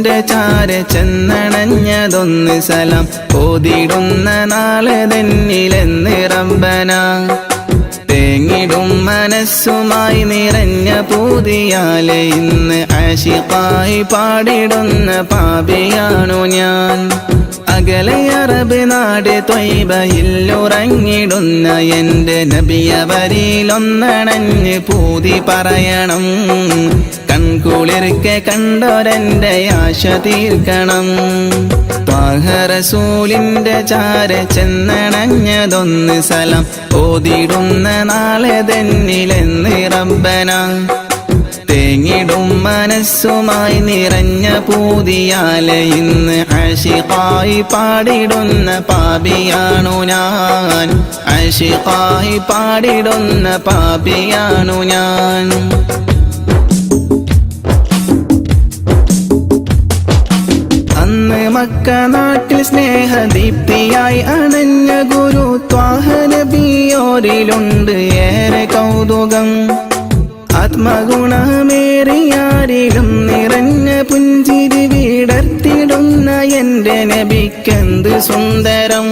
റസൂലിന്റെ ചാരെ ചെന്നണഞ്ഞതൊന്ന് സലാം ഓതിടുന്ന നാളെ തന്നിലെന്ന് റബ്ബന തേങ്ങിടും മനസ്സുമായി നിറഞ്ഞ പൂതിയാലെ ഇന്ന് ആശിഖായി പാടിടുന്ന പാപിയാണു ഞാൻ അകലെ അറബ് നാട് ത്വയ്ബയിൽ ഉറങ്ങിടുന്ന എൻ്റെ നബിയവരിലൊന്നണഞ്ഞ് പൂതി പറയണം കൺകുളിർക്കെ കണ്ടോരെൻ്റെ ആശ തീർക്കണം ത്വാഹ റസൂലിന്റെ ചാരെ ചെന്നണഞ്ഞതൊന്ന് സലാം ഓതിടുന്ന നാളെ തന്നിലെന്ന് റബ്ബന തേങ്ങിടും മനസ്സുമായി നിറഞ്ഞ പൂതിയാലെ ഇന്ന് ആശിഖായി പാടിടുന്ന പാപിയാണു ഞാൻ ആശിഖായി പാടിടുന്ന പാപിയാണു ഞാൻ അന്ന് മക്ക നാട്ടിൽ സ്നേഹദീപ്തിയായി അണഞ്ഞ ഗുരു ത്വാഹ നബിയോരിലുണ്ട് ഏറെ കൗതുകം ആത്മഗുണമേറിയാരിലും നിറഞ്ഞ പുഞ്ചിരി വിടർത്തിടുന്ന എൻ്റെ നബിക്കെന്ത് സുന്ദരം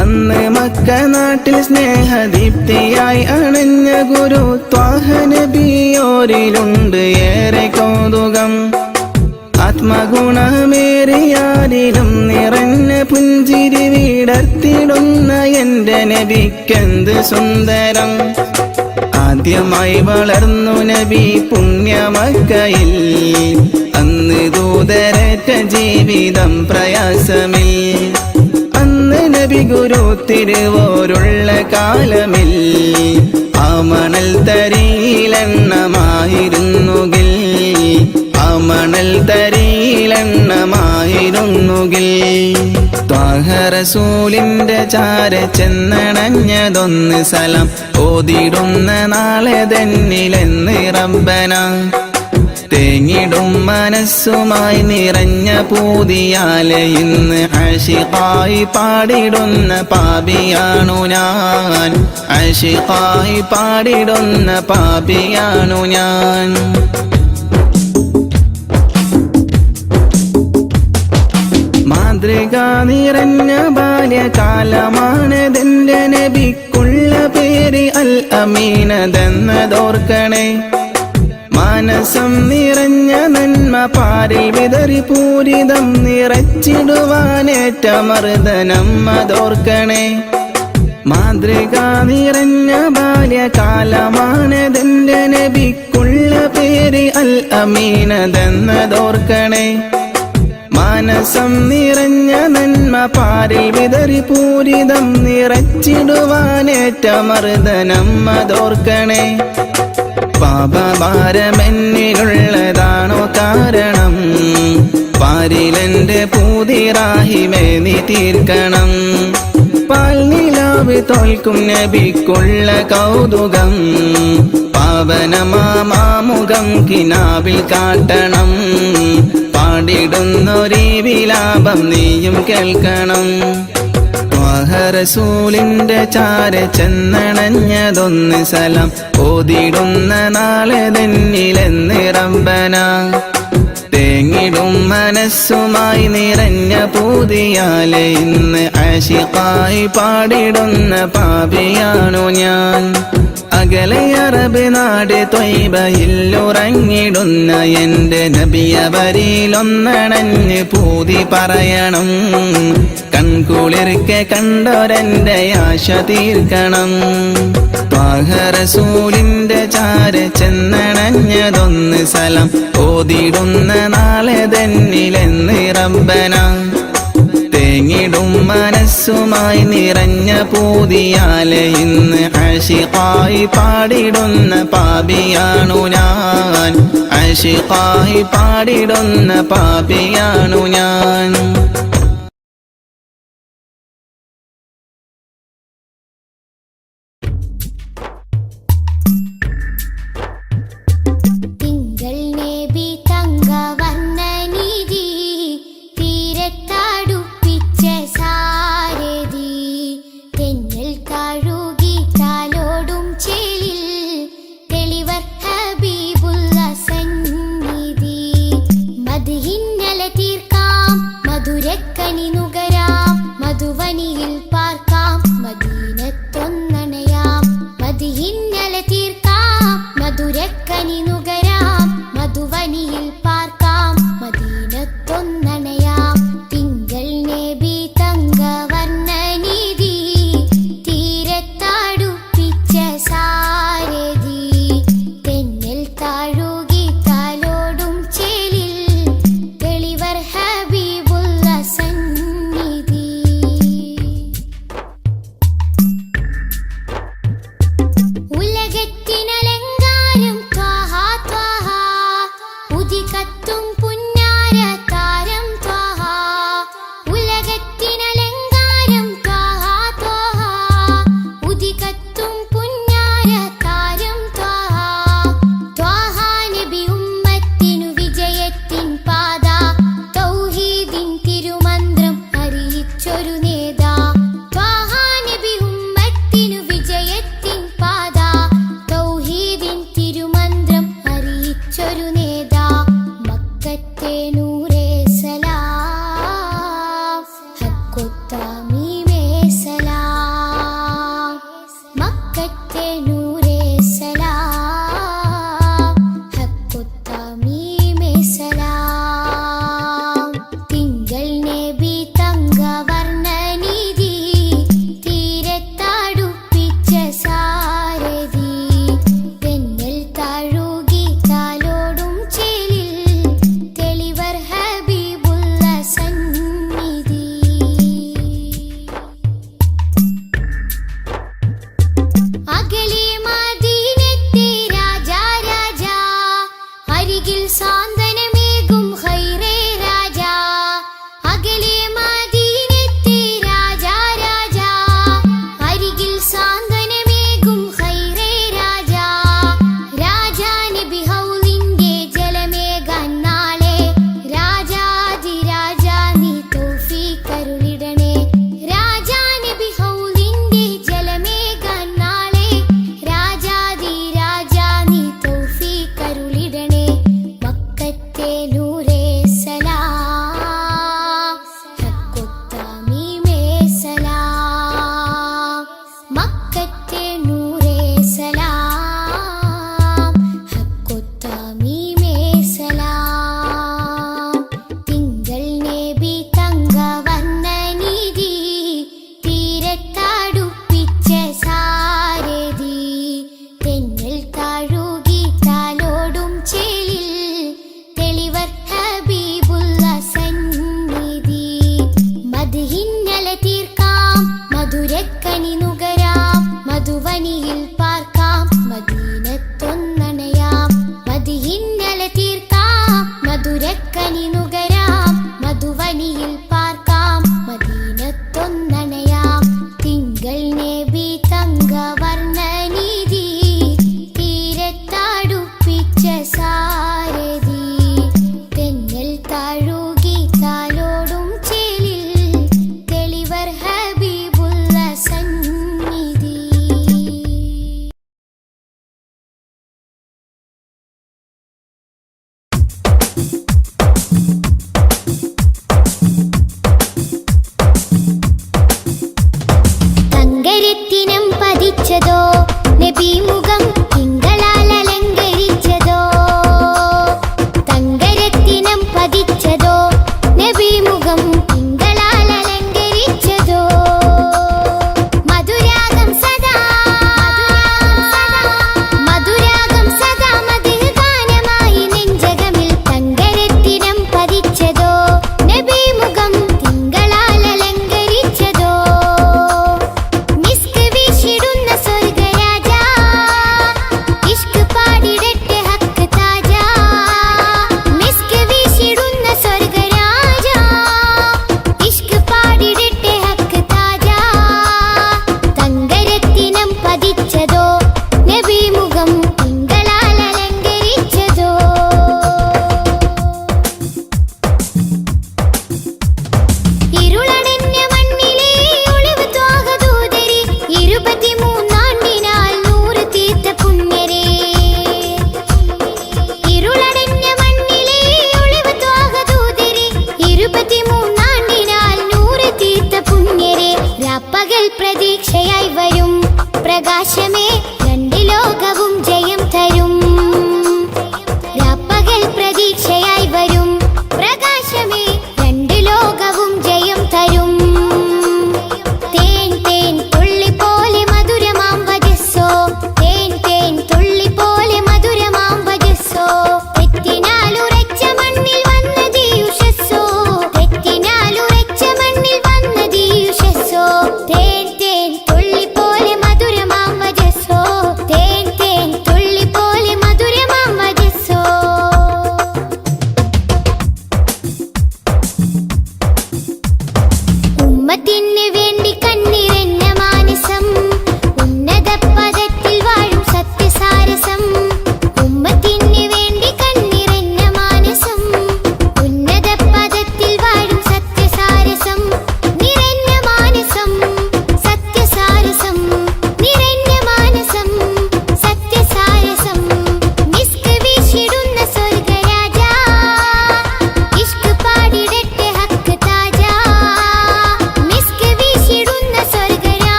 അന്ന് മക്ക നാട്ടിൽ സ്നേഹദീപ്തിയായി അണഞ്ഞ ഗുരു ത്വാഹ നബിയോരിലുണ്ട് ഏറെ കൗതുകം ആത്മഗുണമേറിയാരിലും നിറഞ്ഞ പുഞ്ചിരി വിടർത്തിടുന്ന എൻ്റെ നബിക്കെന്ത് സുന്ദരം ആദ്യമായി വളർന്നു നബി പുണ്യമക്കയിൽ അന്ന് ദൂതരറ്റ ജീവിതം പ്രയാസമിൽ അന്ന് നബി ഗുരു തിരുവോരുള്ള കാലമിൽ ആ മണൽ തരിയിലെണ്ണമായിരുന്നുകിൽ ആ മണൽ തരിയിലെണ്ണമായിരുന്നുകിൽ ത്വാഹ റസൂലിന്റെ ചാരെ ചെന്നണഞ്ഞതൊന്ന് സലാം ഓതിടുന്ന നാളെ തന്നിലെന്ന് റബ്ബന തേങ്ങിടും മനസ്സുമായി നിറഞ്ഞ പൂതിയാലെ ഇന്ന് ആശിഖായി പാടിടുന്ന പാപിയാണു ഞാൻ ആശിഖായി പാടിടുന്ന പാപിയാണു ഞാൻ മാതൃക നിറഞ്ഞ ബാല്യകാലമാണതെന്റെ നബിക്കുള്ള പേര് അൽ അമീനതെന്നതോർക്കണേ മാനസം നിറഞ്ഞ നന്മ പാരിൽ വിതറി പൂരിതം നിറച്ചിടുവാനേറ്റ മർദ്ദനം അതോർക്കണേ മാതൃക നിറഞ്ഞ ബാല്യകാലമാണതെന്റെ നബിക്കുള്ള പേര് അൽ അമീനതെന്നതോർക്കണേ മാനസം നിറഞ്ഞ നന്മ പാരിൽ വിതറി പൂരിതം നിറച്ചിടുവാനേറ്റ മർദ്ദനം അതോർക്കണേ പാപഭാരമെന്നിലുള്ളതാണോ കാരണം പാരിലെന്റെ പൂതിറാഹിമേ നീ തീർക്കണം പാൽനിലാവ് തോൽക്കും നബിക്കുള്ള കൗതുകം പാവനമാമുഖം കിനാവിൽ കാട്ടണം പാടിടുന്നൊരീ വിലാപം നീയും കേൾക്കണം ത്വാഹ റസൂലിന്റെ ചാരെ ചെന്നണഞ്ഞതൊന്ന് സലാം ഓതിടുന്ന നാളെ തന്നിലെന്ന് റബ്ബന തേങ്ങിടും മനസ്സുമായി നിറഞ്ഞ പൂതിയാലെ ഇന്ന് ആശിഖായി പാടിടുന്ന പാപിയാണു ഞാൻ അകലെ അറബ് നാട് ത്വയ്ബയിൽ ഉറങ്ങിടുന്ന എൻ്റെ നബിയവരിലൊന്നണഞ്ഞ് പൂതി പറയണം കൺകുളിർക്കെ കണ്ടോരെൻ്റെ ആശ തീർക്കണം ത്വാഹ റസൂലിന്റെ ചാരെ ചെന്നണഞ്ഞതൊന്ന് സലാം ഓതിടുന്ന നാളെ തന്നിലെന്ന് റബ്ബന തേങ്ങിടും മനസ്സുമായി നിറഞ്ഞ പൂതിയാലെ ഇന്ന് ആശിഖായി പാടിടുന്ന പാപിയാണു ഞാൻ ആശിഖായി പാടിടുന്ന പാപിയാണു ഞാൻ മദ്ഹിന്ന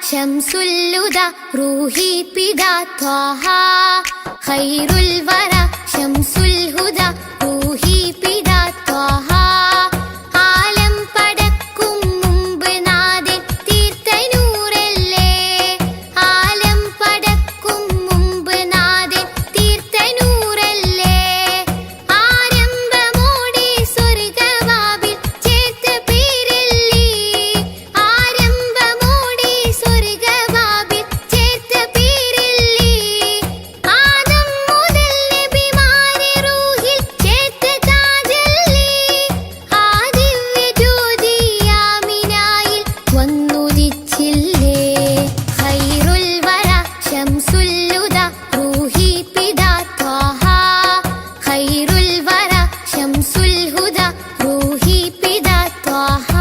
ശംസുൽ ഹുദ റൂഹി പിതാ ത്വാഹ ഖൈറുൽ വറ ശംസുൽ ഹുദ റൂഹി പിതാ ത്വാഹ ആലം പടക്കും മുമ്പ് നാഥൻ തീർത്ത നൂറല്ലേ ആലം പടക്കും മുമ്പ് നാഥൻ തീർത്ത നൂറല്ലേ ആരംഭമോടെ സ്വർഗ്ഗവാതിൽ ചേർത്ത പേരല്ലേ ആരംഭമോടെ സ്വർഗ്ഗവാതിൽ ചേർത്ത പേരല്ലേ ആദം മുതൽ നബിമാരെ റൂഹിൽ ചേർത്ത താജല്ലേ ആ ദിവ്യ ജ്യോതി ആമിനായിൽ വന്നുദിച്ചില്ലേ ഖൈറുൽ വറ ശംസുൽ ഹുദ റൂഹി പിതാ ത്വാഹ ഖൈറുൽ വറ ശംസുൽ ഹുദ റൂഹി പിതാ ത്വാഹ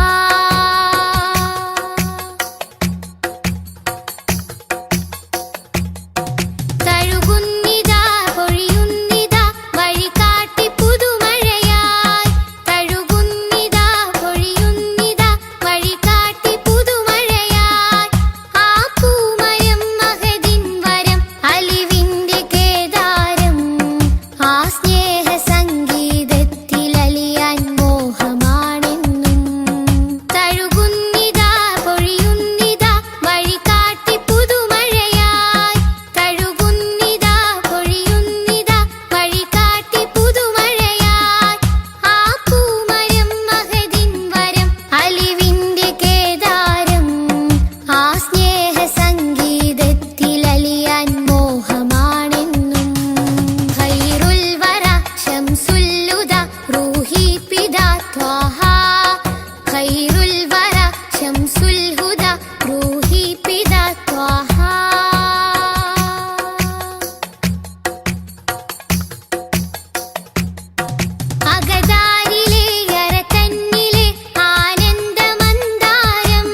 തഴുകുന്നിതാ പൊഴിയുന്നിതാ വഴികാട്ടി പുതുമഴയായി തഴുകുന്നിതാ പൊഴിയുന്നിതാ വഴികാട്ടി പുതുമഴയായി ആ പൂമരം മഹദിൻ വരം അലിവിന്റെ കേദാരം ആ സ്നേഹ സംഗീതത്തിൽ അലിയാൻ മോഹമാണെന്നും തഴുകുന്നിതാ പൊഴിയുന്നിതാ വഴികാട്ടി പുതുമഴയായി തഴുകുന്നിതാ പൊഴിയുന്നിതാ വഴികാട്ടി പുതുമഴയായി ആ പൂമരം മഹദിൻ വരം അലിവിന്റെ കേദാരം ആ സ്നേഹ സംഗീതത്തിൽ അലിയാൻ മോഹമാണെന്നും ഖൈറുൽ വറ ശംസുൽ ഹുദ റൂഹി പിതാ ത്വാഹ ഖൈറുൽ വറ ശംസുൽ ഹുദ റൂഹി പിതാ ത്വാഹ അകതാരിലെ അരക്കണ്ണിലെ ആനന്ദമന്ദാരം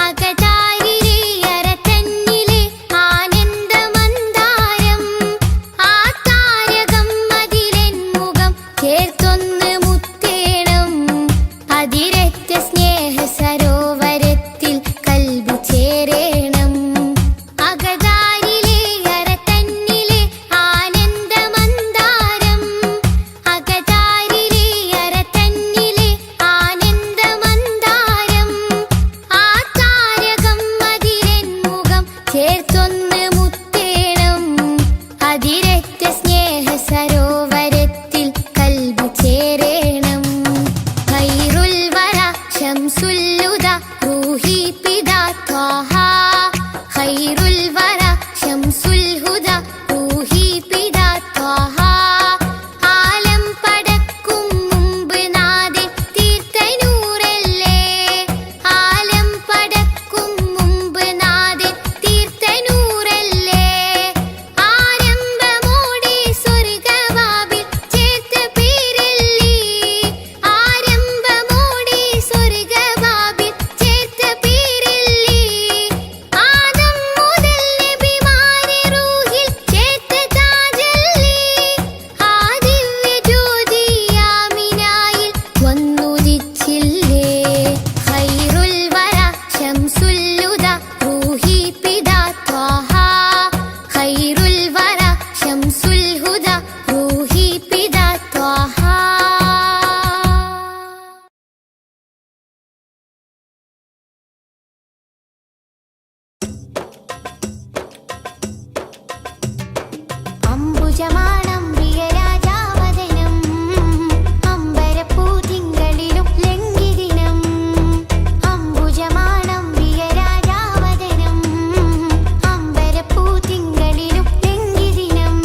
അകതാരിലെ അരക്കണ്ണിലെ ആനന്ദമന്ദാരം ആ താരകം അതിലെൻ മുഖം ചേർത്തൊന്ന് മുത്തേണം അതിരറ്റ സ്നേഹ സരോവരത്തിൽ കൽബ് ചേരേണം അകതാരിലെ അരക്കണ്ണിലെ ആനന്ദമന്ദാരം അകതാരിലെ അരക്കണ്ണിലെ ആനന്ദമന്ദാരം ആ താരകം അതിലെൻ മുഖം ചേർത്തൊന്ന് മുത്തേണം അതിരറ്റ സ്നേഹ സരോവരത്തിൽ കൽബ് ചേരേണം ഖൈറുൽ വറ ശംസുൽ ഹുദ റൂഹി പിതാ ത്വാഹ ഖൈറുൽ വറ ശംസുൽ ഹുദ റൂഹി പിതാ ത്വാഹ ആലം പടക്കും മുമ്പ് നാഥൻ തീർത്ത നൂറല്ലേ ആലം പടക്കും മുമ്പ് നാഥൻ തീർത്ത നൂറല്ലേ ആരംഭമോടെ സ്വർഗ്ഗവാതിൽ ചേർത്ത പേരല്ലേ ആരംഭമോടെ സ്വർഗ്ഗവാതിൽ ചേർത്ത പേരല്ലേ ആദം മുതൽ നബിമാരെ റൂഹിൽ ചേർത്ത താജല്ലേ ആ ദിവ്യ ജ്യോതി ആമിനായിൽ വന്നുദിച്ചില്ലേ ഖൈറുൽ വറ ശംസുൽ ഹുദ റൂഹി പിതാ ത്വാഹ ഖൈറുൽ വറ ശംസുൽ ഹുദ റൂഹി പിതാ ത്വാഹ അംബുജമാണം പ്രിയരാജാവദനം അമ്പരപ്പൂതിങ്കളിലും ലംഘിദിനം അംബുജമാണം പ്രിയരാജാവദനം അമ്പരപ്പൂതിങ്കളിലും ലംഘിദിനം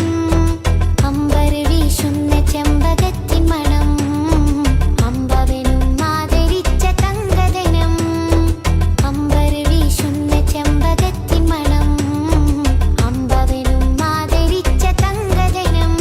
അമ്പർ വീശുന്ന ചെമ്പകത്തിൻ മണം അമ്പവനും ആദരിച്ച തങ്കദനം അമ്പർ വീശുന്ന ചെമ്പകത്തിൻ മണം അമ്പവനും ആദരിച്ച തങ്കദനം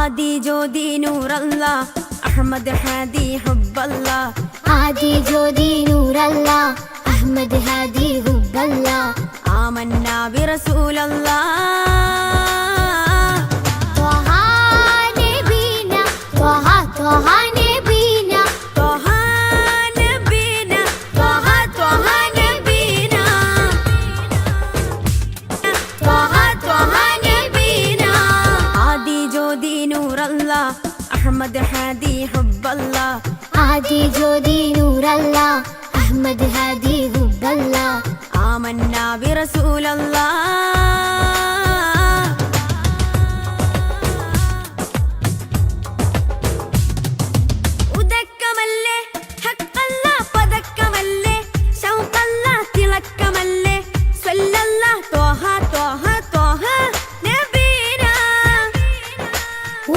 ആദി ജ്യോതി നൂറല്ല അഹമ്മദ് ഹാദി ഹുബ്ബല്ല ആദി ജ്യോതി നൂറല്ല അഹമ്മദ് ഹാദി ഹുബ്ബല്ല ആമന്നാ ബിറസൂലല്ലാ ത്വഹ നബീന ത്വഹ ത്വഹ നബീന ത്വഹ നബീന ത്വഹ ത്വഹ നബീന ത്വഹ ത്വഹ നബീന ആദി ജ്യോതി നൂറല്ല അഹമ്മദ് ഹാദി ഹുബ്ബല്ല ആദി ജ്യോതി നൂറല്ല അഹമ്മദ് ഹാദി ഹുബ്ബല്ല ആമന്നാ ബിറസൂലല്ലാ ഉദക്കമല്ലേ ഹഖല്ല പദക്കമല്ലേ ശൗഖല്ല തിളക്കമല്ലേ സ്വല്ലല്ലാ ത്വഹ ത്വഹ ത്വഹ നബീന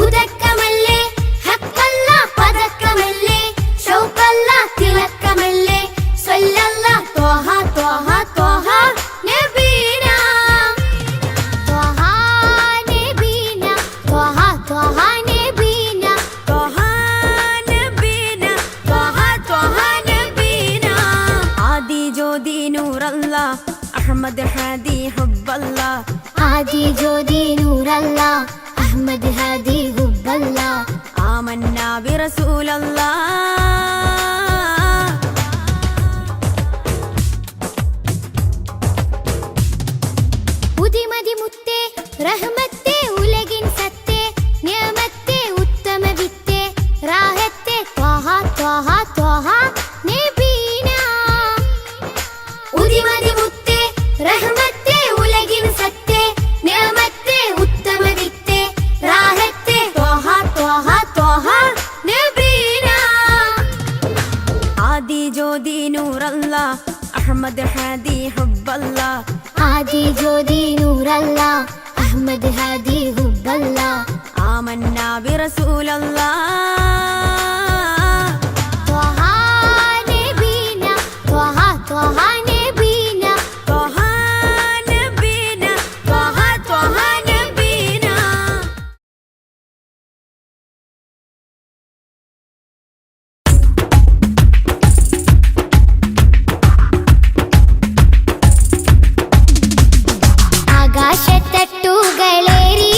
ഉദക്കമല്ലേ ഹഖല്ല പദക്കമല്ലേ ശൗഖല്ല തിളക്കമല്ലേ സ്വല്ലല്ലാ ത്വഹ ത്വഹ ത്വഹ നബീന ത്വഹ നബീന ത്വഹ ത്വഹ നബീന ത്വഹ നബീന ത്വഹ ത്വഹ നബീന ആദി ജ്യോതി നൂറല്ല അഹമ്മദ് ഹാദി ഹുബ്ബല്ല ആദി ജ്യോതി നൂറല്ല അഹമ്മദ് ഹാദി ഹുബ്ബല്ല ആമന്നാ ബിറസൂലല്ലാ ഉദിമതി മുത്തേ റഹ്മത്തേ ഉലകിൻ സത്തേ നിയമത്തേ ഉത്തമ വിത്തേ റാഹത്തേ ത്വഹ ത്വഹ ത്വഹ നബീന ഉദിമതി മുത്തേ റഹ്മത്തേ ഉലകിൻ സത്തേ നിയമത്തേ ഉത്തമ വിത്തേ റാഹത്തേ ത്വഹ ത്വഹ ത്വഹ നബീന ആദി ജ്യോതി നൂറല്ല അഹമ്മദ് ഹാദി ഹുബ്ബല്ല ആദി ജ്യോതി നൂറല്ല അഹമ്മദ് ഹാദി ഹുബ്ബല്ല ആമന്നാ ബിറസൂലല്ലാ ത്വഹ നബീന ത്വഹ ത്വഹ നബീന ത്വഹ നബീന ത്വഹ ത്വഹ നബീന ആകാശത്തട്ടുകളേറി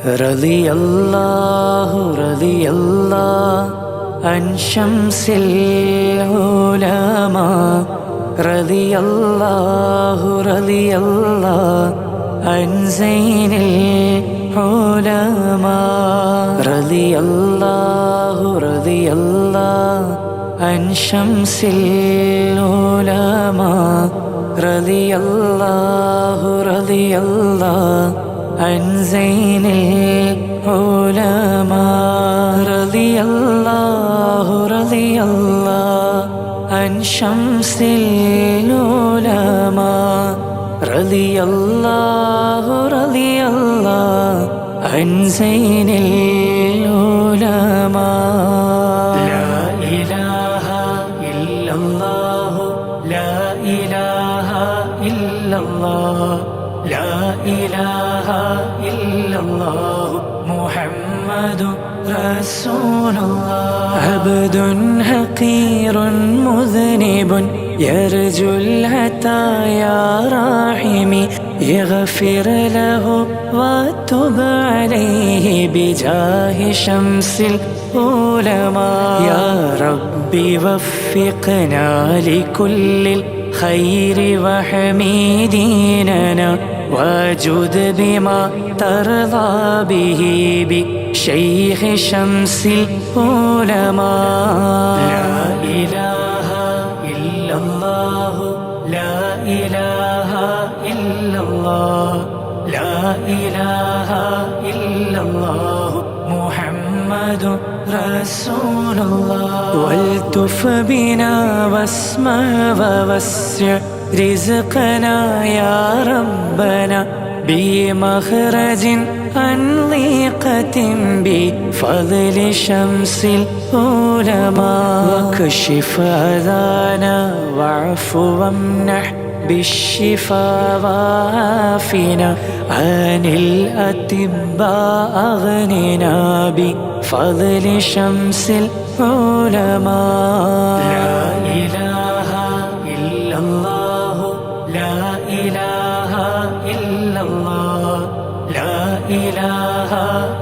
رضي الله عن شمس العلماء رضي الله عن زين العلماء رضي الله عن شمس العلماء رضي الله عن زين العلماء رضي الله عن شمس العلماء رضي الله عن زين العلماء لا إله إلا الله لا إله إلا الله لا إله إلا الله محمد رسول الله عبد حقير مذنب يرجو العطايا راحمي يغفر له وتب عليه بجاه شمس العلماء يا ربي وفقنا لكل الخير وحميديننا واجد بما ترضى به بشيخ شمس العلماء لا إله إلا الله لا إله إلا الله لا إله إلا الله محمد رسول الله والتف بنا واسمع ووسع رزقنا يا ربنا بمخرج عن ضيقة بفضل شمس العلماء واكشف أذانا واعف وامنح بالشفاء وعافنا عن الأطباء أغننا بفضل شمس العلماء لا إله إلا الله لا إله إلا الله لا إله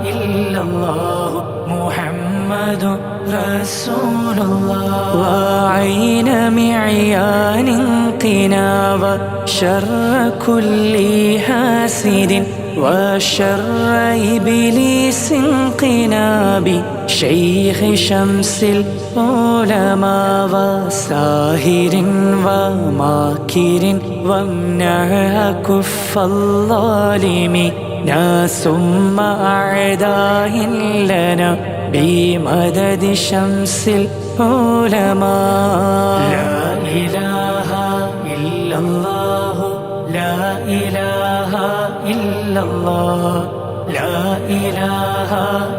إلا الله محمد رسول الله وعين معيان قنا وشر كل حاسد وشر إبليس قنا بشيخ شمس العلماء وساهر وماكر وامنع كف الظالمين ثم أعداء لنا بمدد شمس العلماء لا إله إلا الله لا إله إلا الله لا إله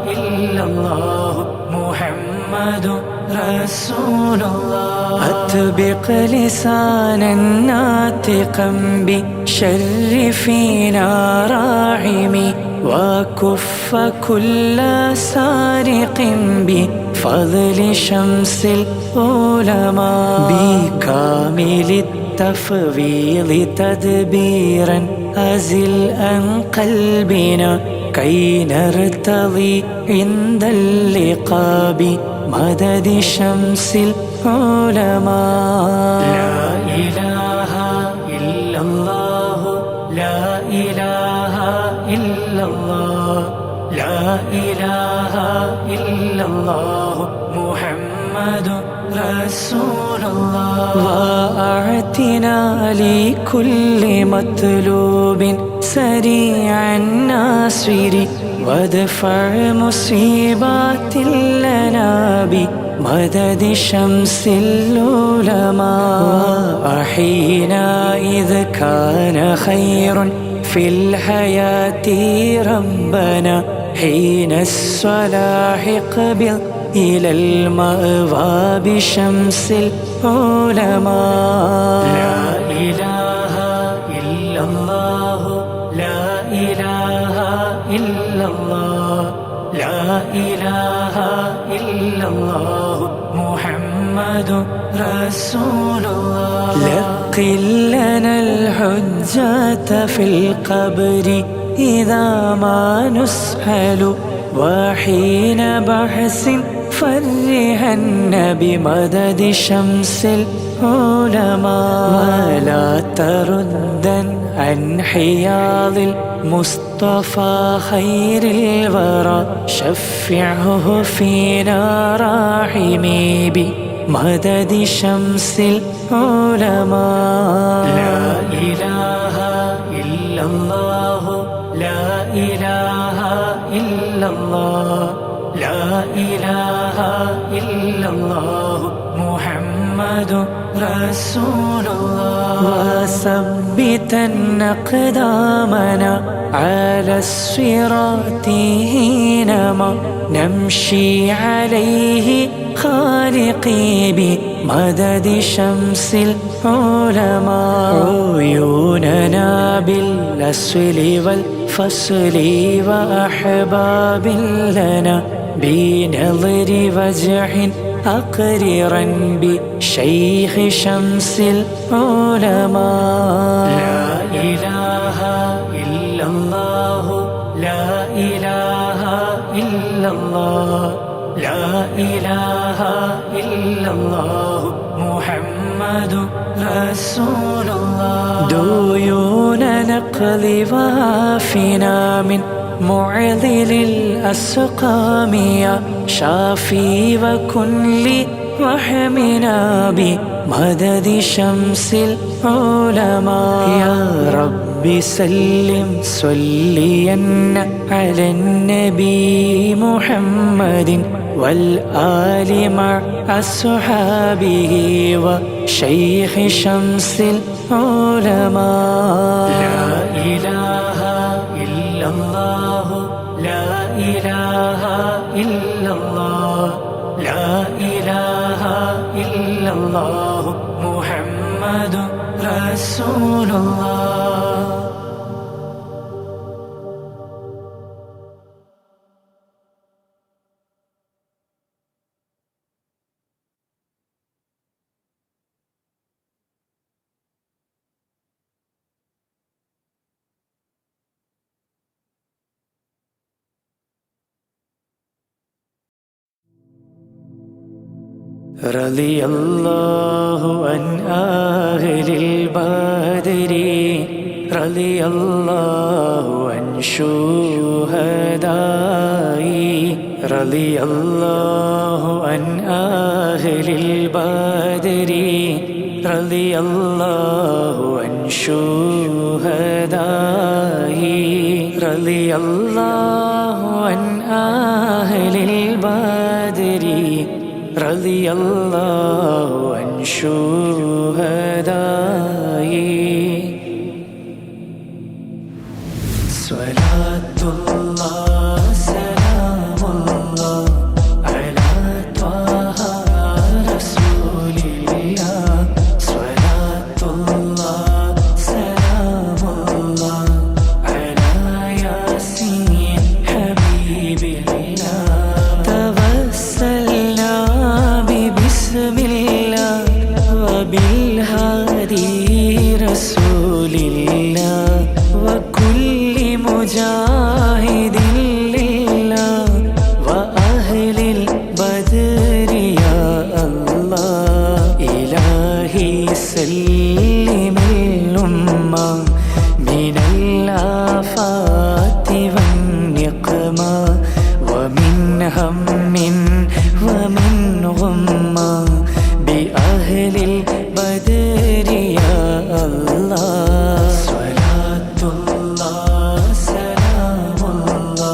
إلا الله محمد رسول الله أطبق لسانا ناطقا بشر فينا راعمي وكف كل سارق بفضل شمس العلماء بكامل التفويض تدبيرا أزل عن قلبنا كي نرتضي عند اللقاء بمدد شمس العلماء لا إله إلا الله لا إله إلا الله لا إله إلا الله محمد رسول الله وأعتنا لكل مطلوب سريع ناصر وادفع مصيبات لنا بمدد شمس العلماء وأحينا إذ كان خير في الحياة ربنا حين الصلاح قبل إلى المأوى بشمس العلماء لا إله إلا الله لا إله إلا الله لا إله إلا الله محمد رسول الله لقن لنا الحجة في القبر إذا ما نسأل وحين بحث فرهن بمدد شمس العلماء ولا تردا عن حياض المصطفى خير الورى شفعه فينا راحمي بمدد شمس العلماء لا إله إلا الله لا إله إلا الله لا إله إلا الله محمد رسول الله وثبتن أقدامنا على الصراط حينما نمشي عليه خالقي بمدد شمس العلماء عيوننا بالأسل والفصل وأحباب لنا بنظر وجه أقررا بشيخ شمس العلماء لا إله إلا الله لا إله إلا الله لا إله إلا الله محمد رسول الله ديون نقل وافنا من معضل الأسقام يا شافي وكن لي وحمنا بمدد شمس العلماء يا رب سلم صليا على النبي محمد والآل مع أصحابه وشيخ شمس العلماء لا إله إلا الله لا إله إلا الله لا إله إلا الله محمد رسول الله رضي الله عن أهل البدر رضي الله عن شهدائي رضي الله عن أهل البدر رضي الله عن شهدائي رضي الله عن أهل البدر رضي الله عن شهدائي صلاة الله سلام الله على طه رسول الله صلاة الله سلام الله على ياسين حبيب الله توسلنا بسم الله وبالهادي رسول الله وكل مجاهد لله وأهل البدر يا الله إلهي سلم الأمة من الآفات والنقمة ومن هم ومن غمة بأهل البدر يا الله صلاة الله سلام الله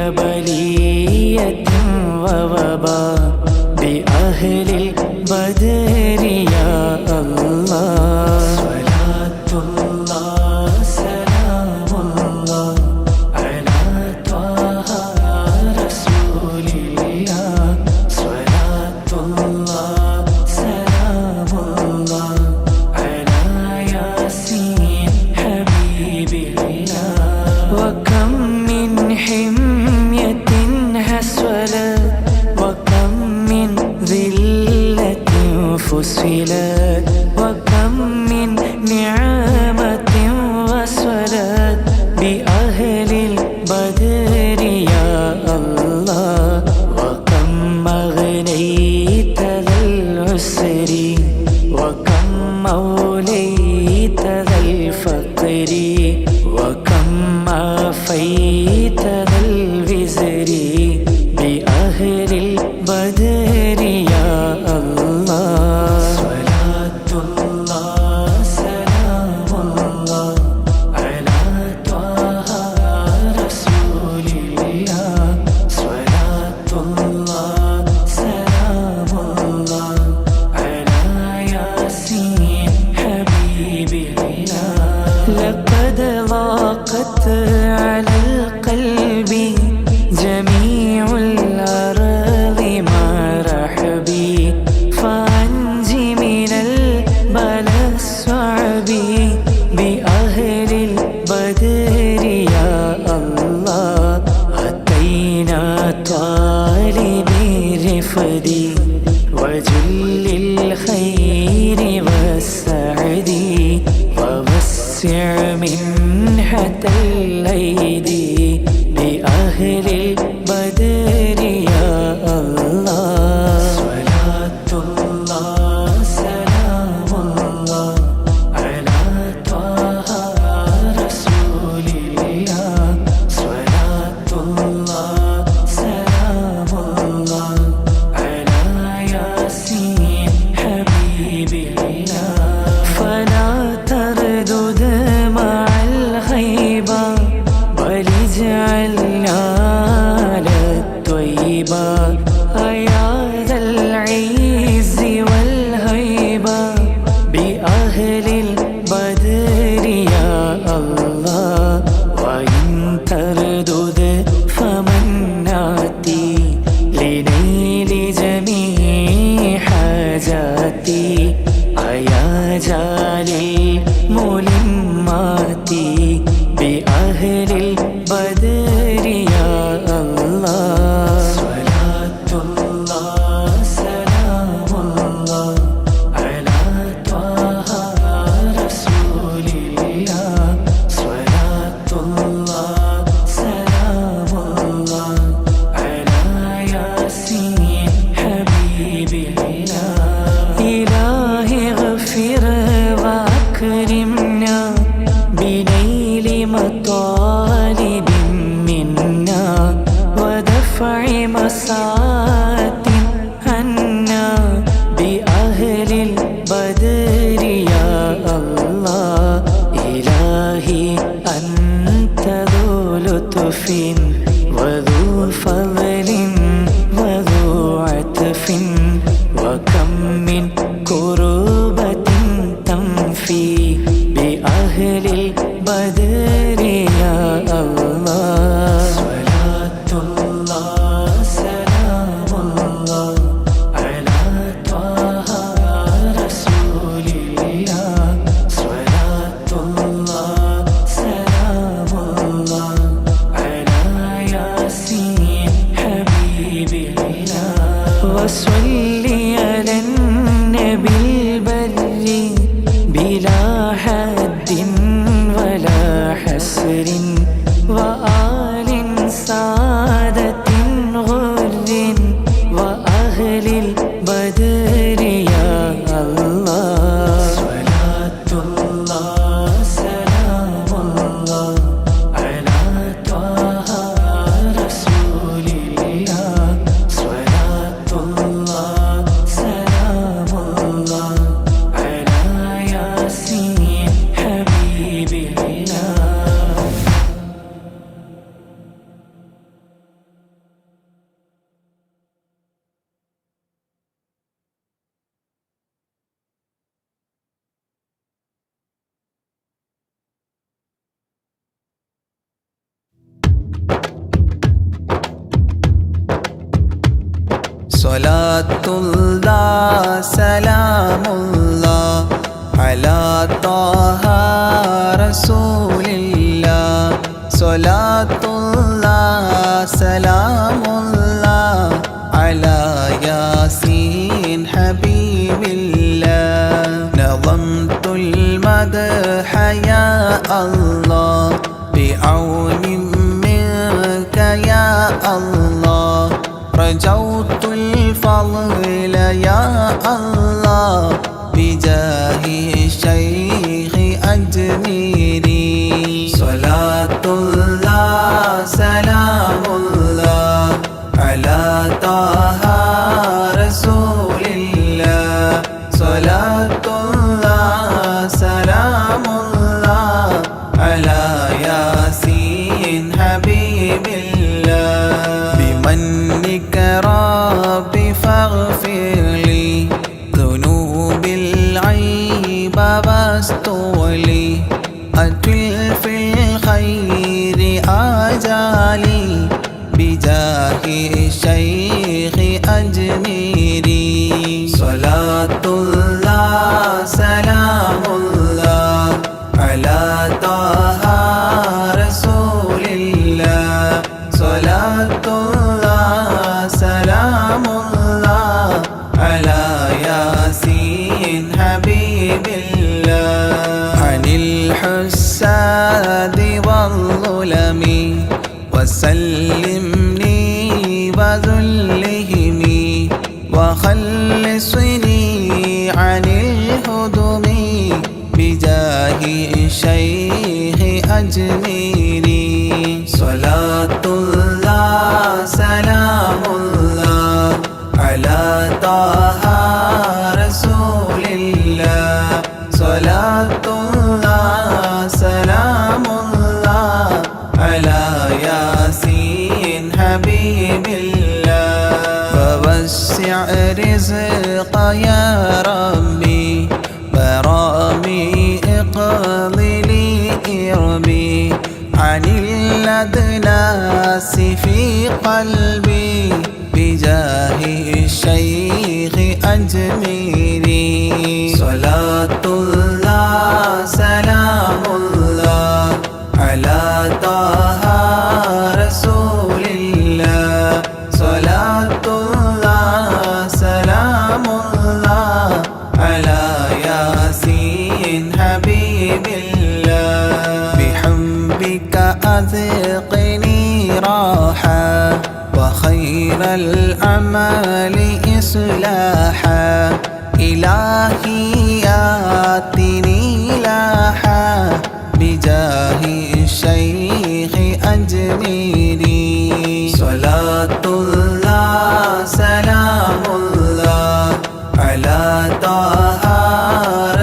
بلية ووباء بأهل البدر يا الله صلاة الله سلام الله على طه رسول الله صلاة الله سلام الله على ياسين حبيب الله وكم من حمية هسولت وكم من ذلة فصلت وكم من نعمة وصلت بأهل البدر يا الله وكم أغنيت ذا العسر وكم موليت ذا الفقر وكم عافيت ذا الوزر بأهل البدر يا الله صلاة الله سلام الله على طه رسول الله صلاة الله سلام الله على ياسين حبيب الله لقد ضاقت على القلب جميع الأرض مع رحبي فأنج من البلاء الصعب بأهل البدر يا الله أتينا طالب رفد وجل الخير والسعد ووسع منحة الأيدي بأهل البدر يا الله صلاة الله سلام الله على طه رسول الله صلاة الله سلام الله على ياسين حبيب الله فلا تردد مع الغيبة بل اجعلنا على الطيبة يا ذا العز والهيبة بأهل البدر يا الله وإن تردد فمن ناتي لنيل جميع حاجاتي يا جالي الملمات بأهل البدر يا الله صلاة الله سلام الله على طه رسول الله صلاة الله سلام الله على ياسين حبيب الله إلهي اغفر وأكرمنا بنيل مطالب منا ودفع مساءة عنا بأهل البدر يا الله إلهي أنت ذو لطف وذو فضل وذو عطف وكم من كربة تنفي بأهل البدر يا الله صلاة الله سلام الله على طه رسول الله صلاة الله سلام الله على ياسين حبيب الله وصلي على النبي സ്വലാത്തുല്ലാഹ് സലാമുല്ലാഹ് അലാ ത്വാഹ റസൂലില്ലാഹ് സ്വലാത്തുല്ലാഹ് സലാമുല്ലാഹ് അലാ യാസീൻ ഹബീബില്ലാഹ് നളംതുൽ മദ്ഹ യാ അല്ലാഹ് ബിഔനി മിൻക യാ അല്ലാഹ് رجوت الفضل يا الله بجاه الشيخ أجميري صلاة الله سلام الله على طه رسول الله صلاة الله سلام الله على ياسين حبيب الله بمنك ربي فاغفر لي ذنوب العيب واستولي أتل في الخير آجالي بجاه الشيخ أجميري صلاة الله سلام الله على طه رسول الله صلاة الله سلام الله على ياسين حبيب الله عن الحساد والظلم وسلمني وذلهم وخلصني عن الهدم بجاه الشيخ أجميري صلاة الله سلام الله على طه رسول الله صلاة الله سلام الله على ياسين حبيب الله ووسع رزق يا ربي برامي اقض لي إربي عن الأدناس في قلبي بجاه الشيخ أجميري صلاة الله سلام الله على طه رسول الله صلاة الله سلام الله على ياسين حبيب الله بحبك أذقني راحة وخير الأعمال إصلاحا إلهي آتني لاحا بجاه الشيخ أجميري صلاة الله سلام الله على طه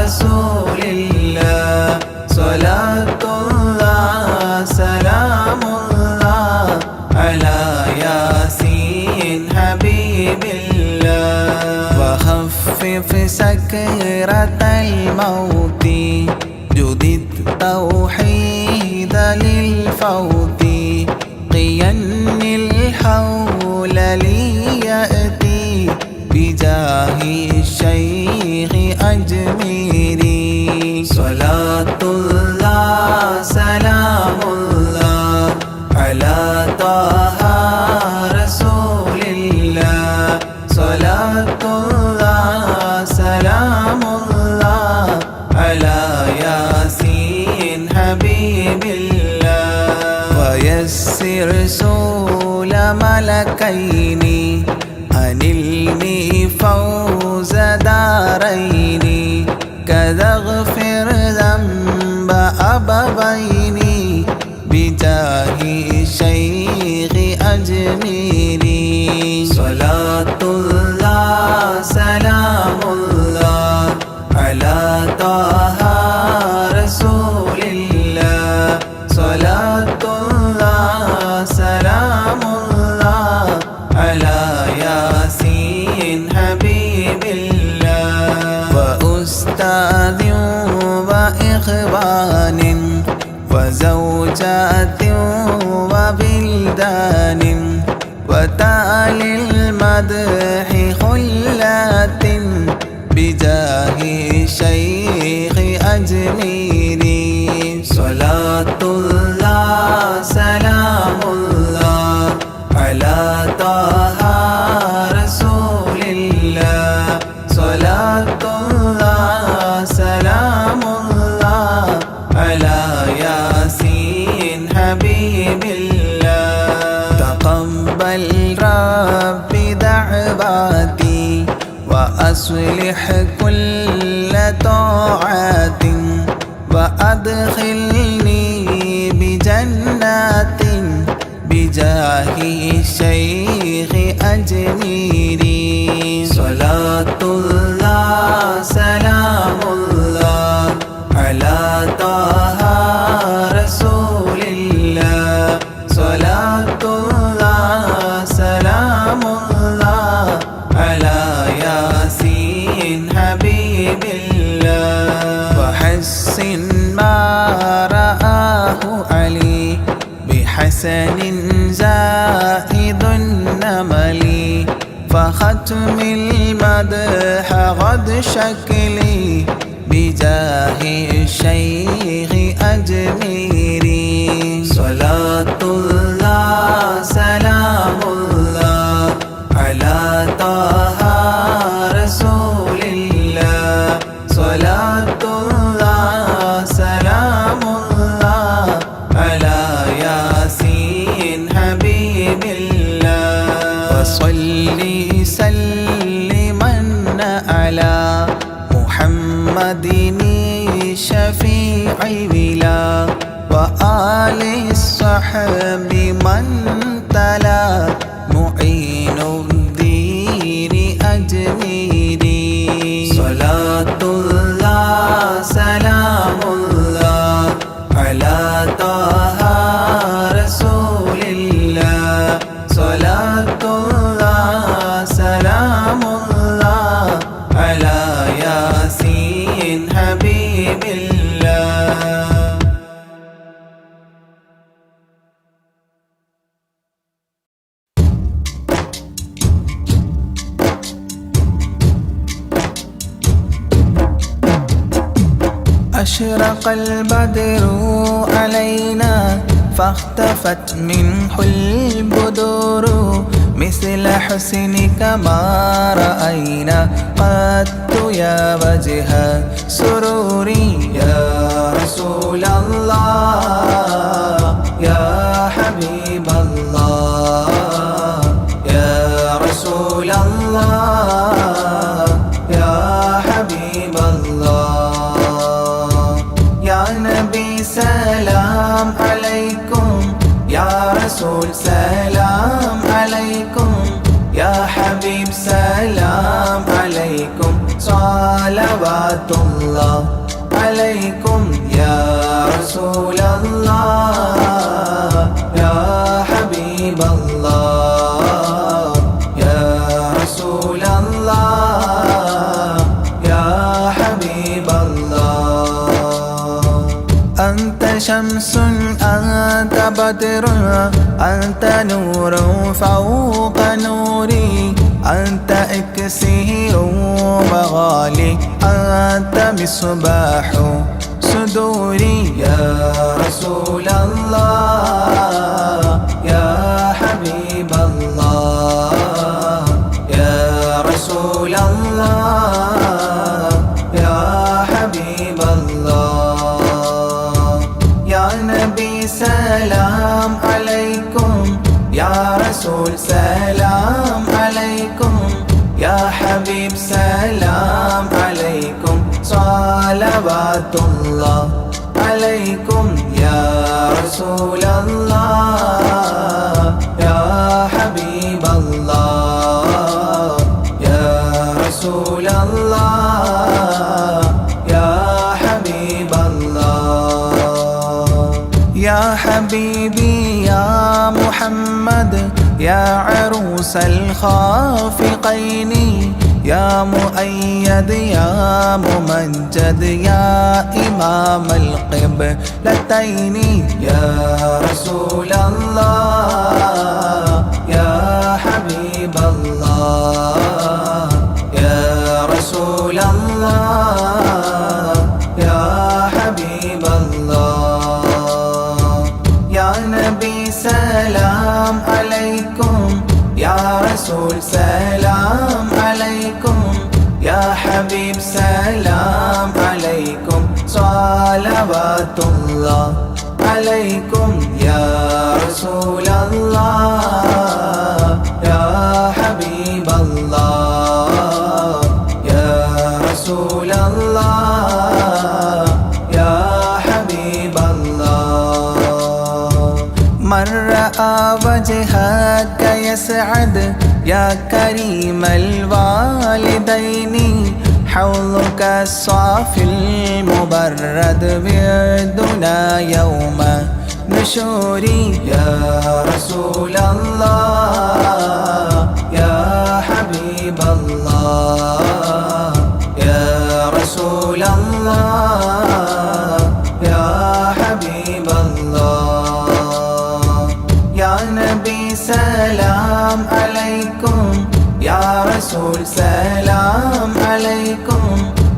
رسول الله صلاة الله سلام الله على ياسين حبيب الله وخفف سكرة الموت جدد توحيد للفوت قين الحول لي يأتي بجاه الشيخ أجميري صلاة الله سلام الله على طه رسول الله صلاة الله سلام الله على ياسين حبيب الله ويسر سول ملكين أنلني فوز دارين كذا اغفر ذنب أبوين بجاه الشيخ أجميري صلاة الله سلام الله على طه رسول الله صلاة الله سلام الله على ياسين حبيب الله وأستاذ وإخوان وزوجات وبلدان وتالي المدح خلة بجاه شيخ أجميري صلاة الله سلام الله على طه رسول الله صلاة الله سلام الله على ياسين حبيب الله تقبل ربي دعواتي وأصلح كل طاعات وأدخلني بجنات بجاه الشيخ أجميري صلاة الله سلام الله على طه رسول الله صلاة الله سلام الله على ياسين حبيب الله وحسن ما رآه علي بحسن زائد النمل فختم المدح غد شكلي بجاه الشيخ أجميري صلاة الله سلام الله على طه رسول الله صلاة الله سلام الله على ياسين حبيب الله وصلي سلما على محمد شفيع الولا وآل الصحب من تلا معين الدين أجميري صلاة الله سلام الله على طه رسول الله صلاة الله سلام الله على ياسين حبيب الله أشرق البدر علينا فاختفت منه البدور مثل حسنك ما رأينا قط يا وجه سروري يا رسول الله يا حبيب الله يا رسول الله يا حبيب الله يا نبي سلام عليكم يا رسول سلام عليكم يا حبيب سلام عليكم صلوات الله عليكم يا رسول الله يا حبيب الله يا رسول الله يا حبيب الله أنت شمس أنت بدر أنت نور فوق نوري أنت إكسير وغالي أنت مصباح صدوري يا رسول الله يا حبيب الله يا رسول الله يا حبيب الله يا نبي سلام عليكم يا رسول سلام عليكم يا حبيب سلام عليكم صلوات الله عليكم يا رسول الله يا حبيب الله يا رسول الله يا حبيب الله يا حبيبي يا محمد يا عروس الخافقين يا مؤيد يا ممجد يا إمام القبلتين يا رسول الله يا رسول سلام عليكم يا حبيب سلام عليكم صلوات الله عليكم يا رسول الله يا حبيب الله يا رسول الله يا حبيب الله من رأى وجهك يسعد يا كريم الوالدين حوضك الصافي المبرد بيدنا يوم نشوري يا رسول الله يا حبيب الله يا رسول الله يا حبيب الله يا نبي سلام عليكم يا رسول سلام عليكم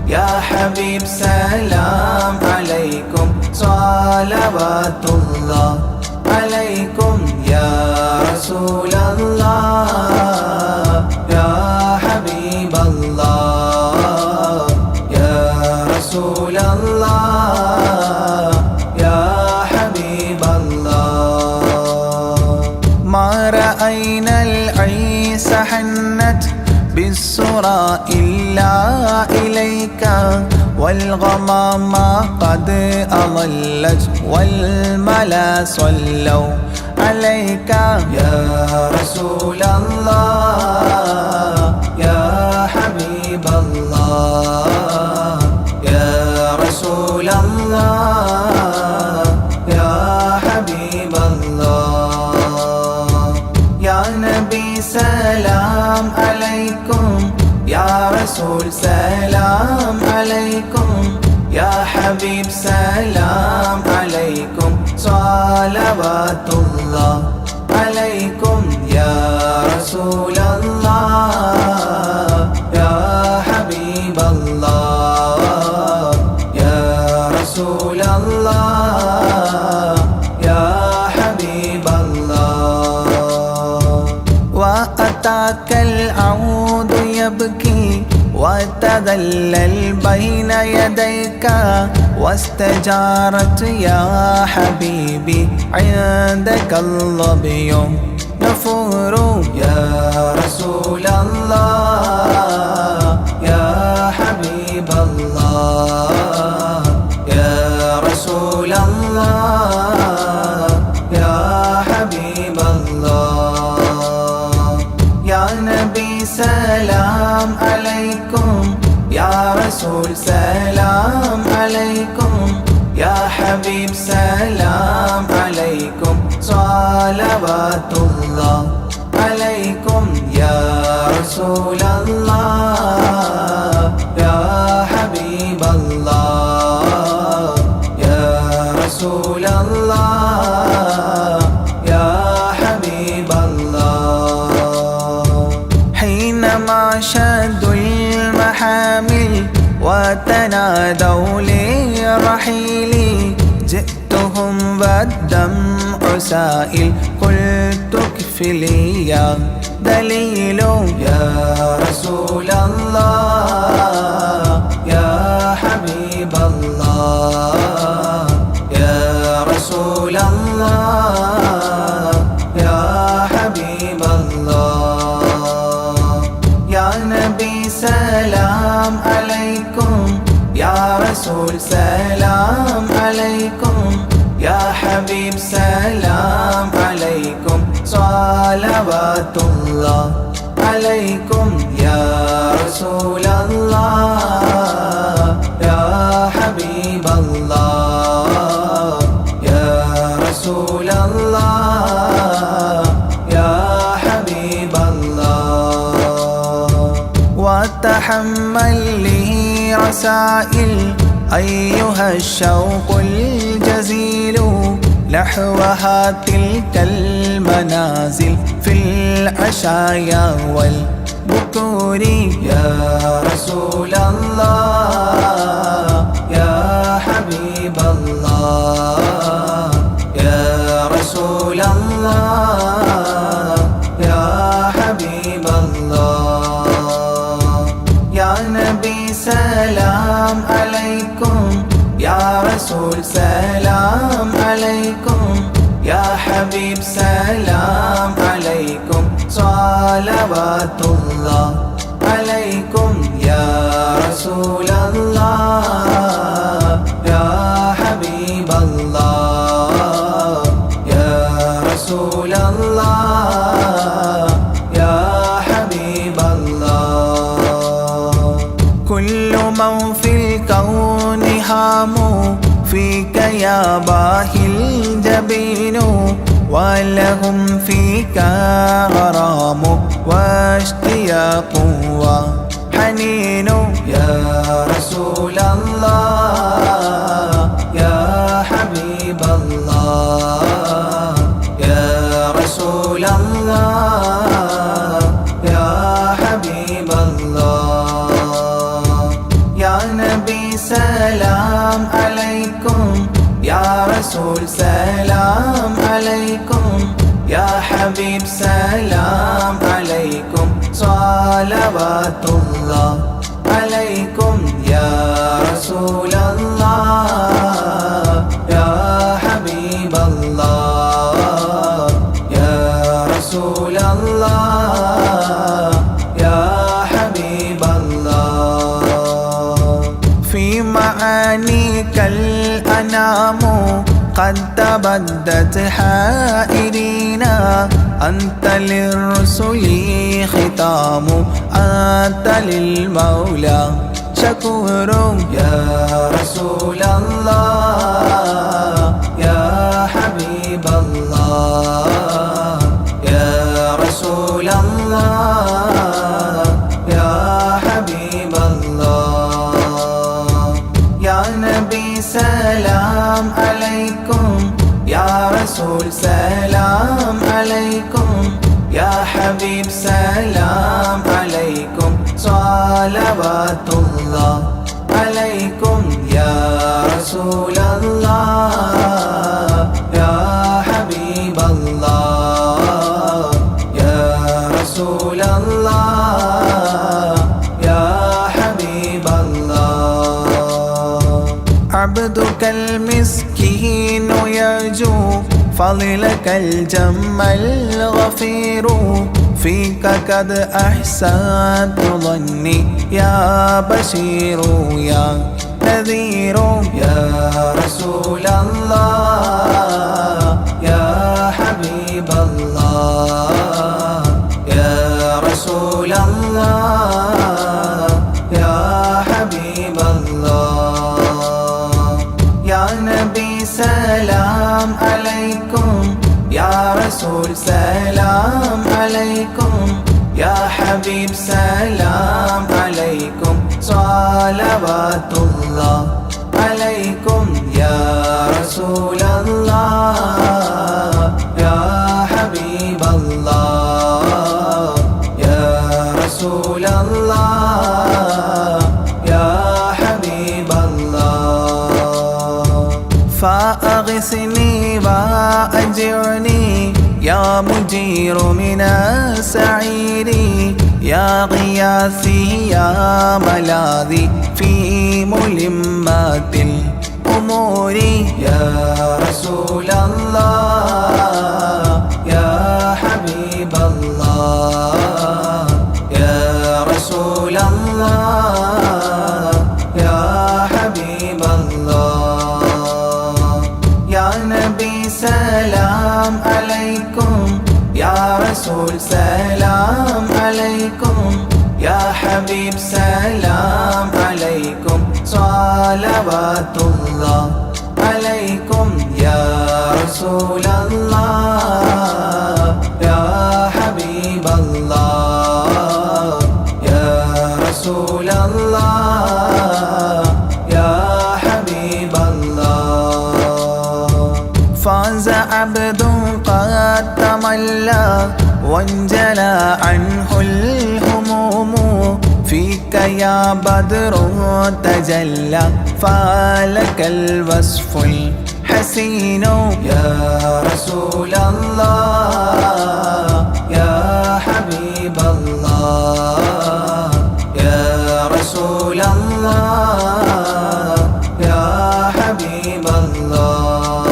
يا حبيب سلام عليكم صلوات الله عليكم يا رسول الله يا حبيب الله يا رسول الله يا حبيب الله ما رأينا العيس حنت بالسرى إلا إليك والغمام قد أضلت والملا صلوا عليك يا رسول الله يا حبيب الله يا رسول الله يا حبيب الله يا نبي سلام عليكم يا رسول سلام عليكم يا حبيب سلام عليكم صلوات الله عليكم يا رسول الله يا حبيب الله يا رسول الله يا حبيب الله وأتاك العود يبكي وتذلل بين يديك واستجارت يا حبيبي عندك الظبي نفور يا رسول الله يا حبيب الله يا رسول الله يا حبيب الله يا نبي سلام عليكم يا رسول سلام عليكم يا حبيب سلام عليكم صلوات الله عليكم يا رسول الله يا حبيب الله يا رسول الله يا حبيب الله حينما شدوا المحامل وتنادوا لرحيلي جئتهم والدمع سائل قلت اكفلي يا دليل يا رسول الله يا حبيب الله يا رسول الله يا حبيب الله يا نبي سلام عليكم يا رسول سلام عليكم يا حبيب سلام عليكم صلوات الله عليكم يا رسول الله يا حبيب الله يا رسول الله يا حبيب الله وتحمل لي رسائل أيها الشوق الجزيل نحوها تلك المنازل في العشايا والبكور يا رسول الله يا حبيب الله يا رسول الله يا حبيب فيك يا باهي الجبين ولهم فيك غرام واشتياق وحنين يا رسول الله يا حبيب الله يا رسول الله يا حبيب الله يا نبي سلام عليكم يا رسول سلام عليكم يا حبيب سلام عليكم صلوات الله عليكم يا رسول الله يا حبيب الله يا رسول الله يا حبيب الله في معانيك الأنام قد تبدت حائرين أنت للرسل ختام أنت للمولى شكور يا رسول الله يا حبيب الله يا رسول الله يا حبيب الله يا نبي سلام عليكم يا رسول سلام عليكم يا حبيب سلام عليكم صلوات الله عليكم يا رسول الله يا حبيب الله يا رسول الله يا حبيب الله عبدك المسكين يرجو فضلك الجم الغفير فيك قد أحسنت ظني يا بشير يا نذير يا رسول الله يا حبيب الله يا رسول الله يا حبيب الله يا نبي سلام عليكم يا رسول سلام عليكم يا حبيب سلام عليكم صلوات الله عليكم يا رسول الله يا حبيب الله يا رسول الله يا حبيب الله فأغثني وأجرني يا مجير من السعير يا غياثي يا ملاذي في ملمات الأمور يا رسول الله يا حبيب الله يا رسول الله يا حبيب الله يا نبي سلام عليكم يا رسول سلام عليكم يا حبيب سلام عليكم صلوات الله عليكم يا رسول الله يا حبيب الله يا رسول الله يا حبيب الله فاز عبد قد تملى وانجلى عنه الهموم فيك يا بدر تجلى فلك الوصف الحسين يا رسول الله يا حبيب الله يا رسول الله يا حبيب الله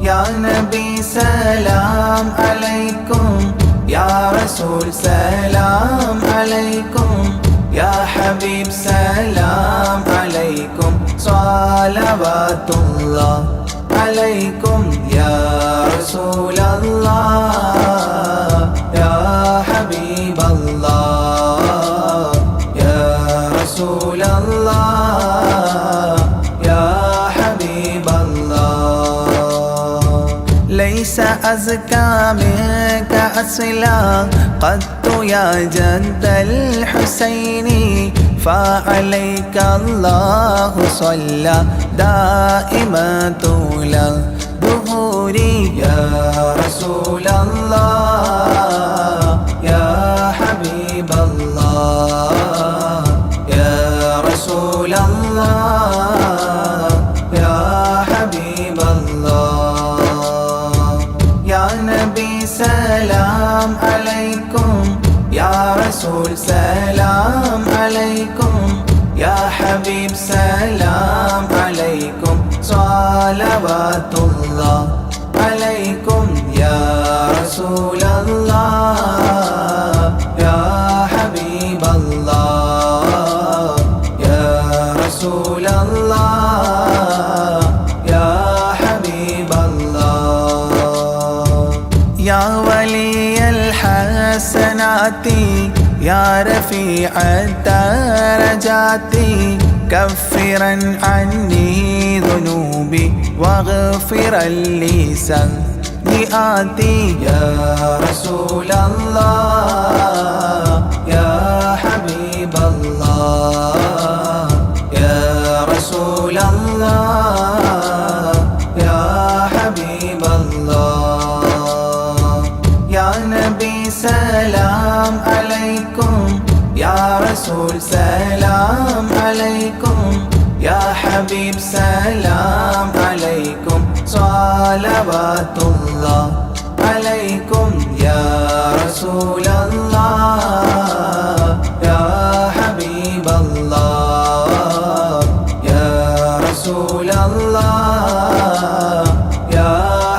يا نبي سلام عليكم يا رسول سلام عليكم يا حبيب سلام عليكم صلوات الله عليكم يا رسول الله يا حبيب الله يا رسول الله يا حبيب أزكى منك أصلا قدت يا جد الحسين فعليك الله صلى دائما طول الدهور يا رسول الله يا حبيب الله يا رسول الله يا حبيب الله يا نبي سلام عليكم يا رسول سلام عليكم يا حبيب سلام عليكم صلوات الله عليكم يا رسول الله يا حبيب الله يا رسول الله يا حبيب الله يا ولي الحسنات يا رفيع الدرجات كفرا عني ذنوبي واغفرا لي سيئاتي يا رسول الله يا حبيب الله يا رسول الله يا حبيب الله يا نبي سلام عليكم يا رسول سلام عليكم يا حبيب سلام عليكم صلوات الله عليكم يا رسول الله يا حبيب الله يا رسول الله يا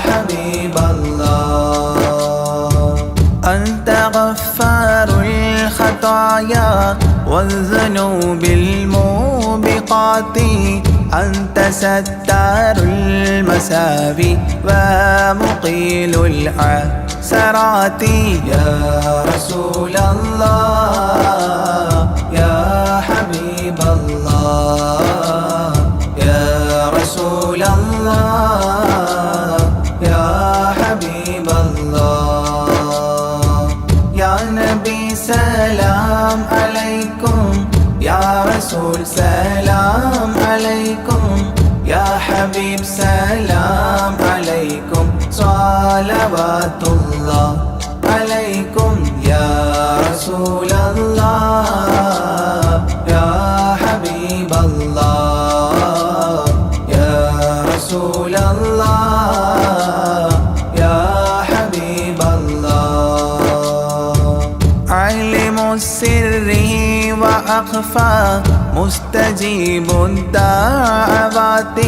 حبيب الله أنت غفار الخطايا والذنوب الموبقات أنت ستار المساوي ومقيل العثرات يا رسول الله يا حبيب الله يا رسول الله يا حبيب الله يا نبي سلام عليكم يا رسول سلام عليكم يا حبيب سلام عليكم صلوات الله عليكم يا رسول الله يا حبيب الله يا رسول الله يا حبيب الله علم السر وأخفى مستجيب الدعوات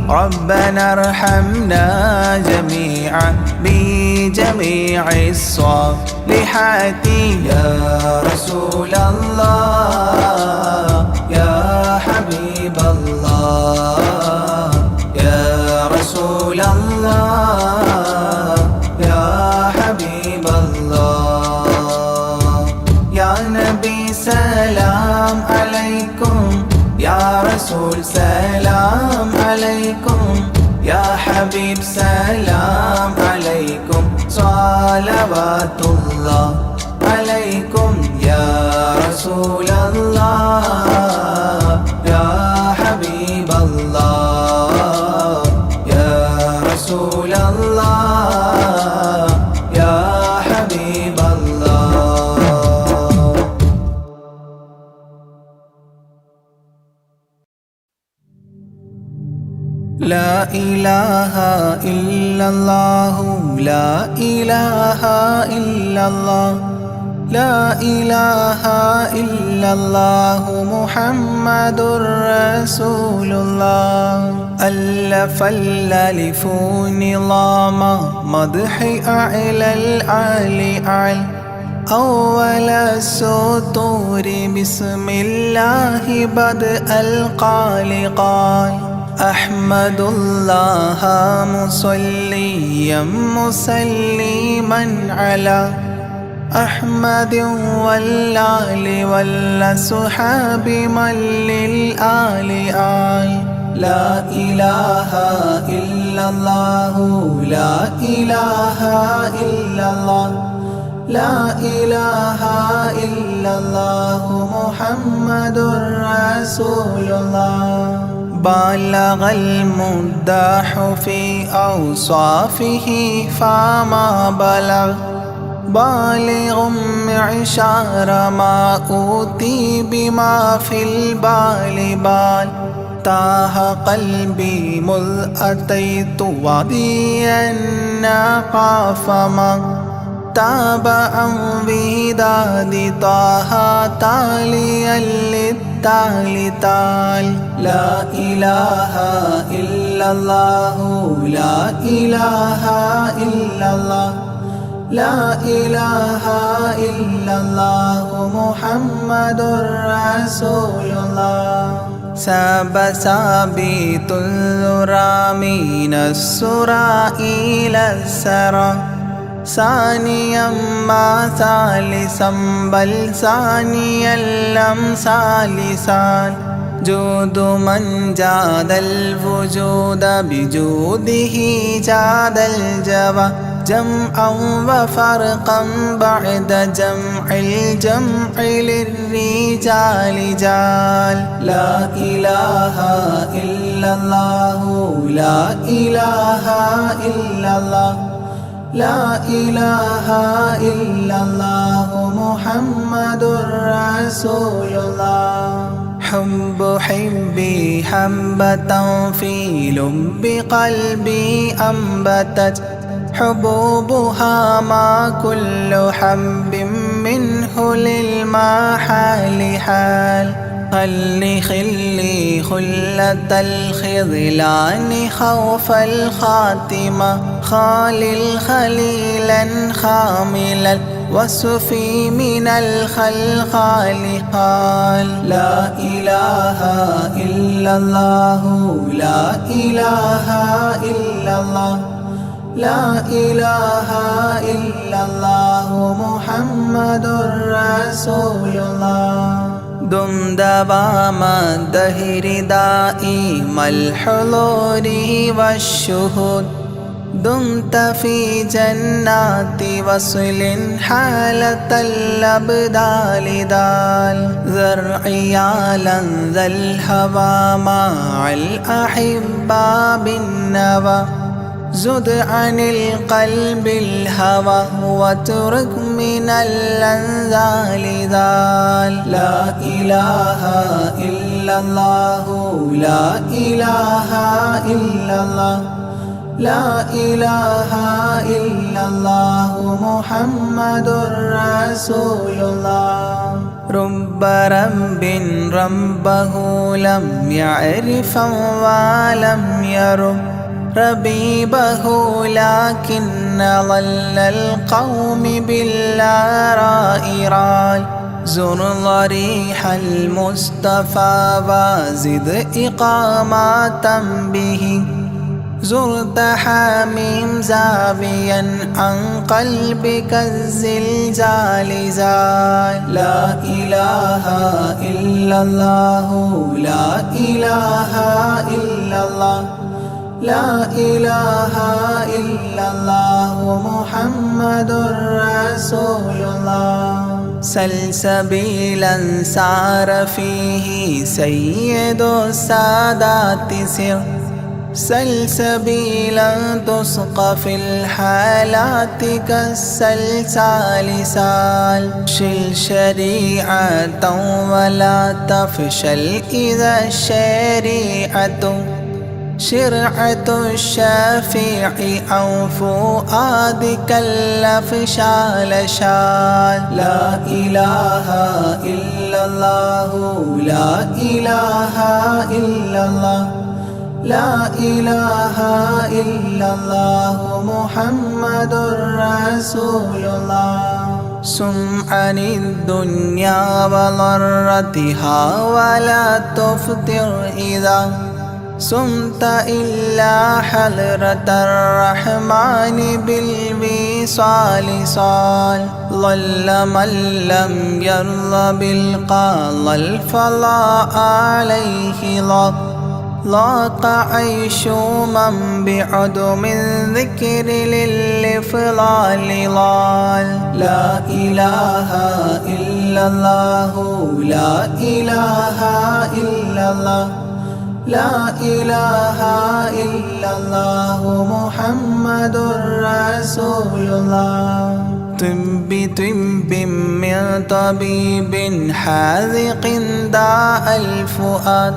ربنا ارحمنا جميعا بجميع الصالحات يا رسول الله يا حبيب الله يا رسول الله يا حبيب الله يا نبي سلام عليكم يا رسول سلام عليكم يا حبيب سلام عليكم صلوات الله عليكم يا رسول الله يا حبيب الله يا رسول الله يا حبيب الله لا إله إلا الله لا إله إلا الله لا إله إلا الله محمد رسول الله ألف الألف نظام مدح أعلى العالي أعلى أول السطور بسم الله بدء القال قال أحمد الله مصليا مسلما على أحمد والآل والصحاب من للآل آل لا إله إلا الله لا إله إلا الله لا إله إلا الله محمد رسول الله بلغ المداح في أوصافه فما بلغ بالغ معشار ما أوتي بما في البال بال تاه قلبي مذ أتيت واديا فما تابعا بهداد طه تاليا للتالي تال لا إله إلا الله لا إله إلا الله لا إله إلا الله محمد رسول الله ساب سابيت الذرى من السرى إلى السرى ثانيا ما ثالثا بل ثانيا لم ثالثان جود من جاد الوجود بجوده جاد الجوى جمعا وفرقا بعد جمع الجمع للرجال جال لا إله إلا الله لا إله إلا الله لا إله إلا الله محمد رسول الله حب حبي حبة في لب قلبي أنبتت حبوبها ما كل حب منه للمحال حال خلي خلة الخذلان خوف الخاتمة خالل خليلا خاملا وصفي من الخلقال قال لا إله إلا الله لا إله إلا الله لا إله إلا الله محمد رسول الله دم دوام الدهر دائم الحضور والشهود دمت في جنات وصل حالة الأبدال دال ذرعيالا ذا الهوى مع الأحبة بالنوى زد عن القلب الهوى واترك من الأنذال ذال لا إله إلا الله لا إله إلا الله لا إله إلا الله محمد رسول الله رب رب ربه لم يعرف ولم يرب ربيبه لكن ظل القوم بالآراء رال زر ضريح المصطفى وزد إقامة به زرت حميم زاويا عن قلبك الزلزال زال لا إله إلا الله لا إله إلا الله لا إله إلا الله محمد رسول الله سلسبيلا سار فيه سيد السادات سر سلسبيلا تسقى في الحالات كالسلسال سال شل شريعة ولا تفشل إذا الشريعة شرعة الشافع أو فؤادك الأفشال شال لا إله إلا الله لا إله إلا الله لا إله إلا الله محمد رسول الله سم عن الدنيا وضرتها ولا تفطر إذا سمت إلا حضرة الرحمن بالوصال صال ظل من لم يرضى بالقضاء الفضاء عليه ضل ضاق عيش من بعدم الذكر للإفضال ضال. لا إله إلا الله لا إله إلا الله لا إله إلا الله محمد رسول الله. طب طب من طبيب حاذق داء الفؤاد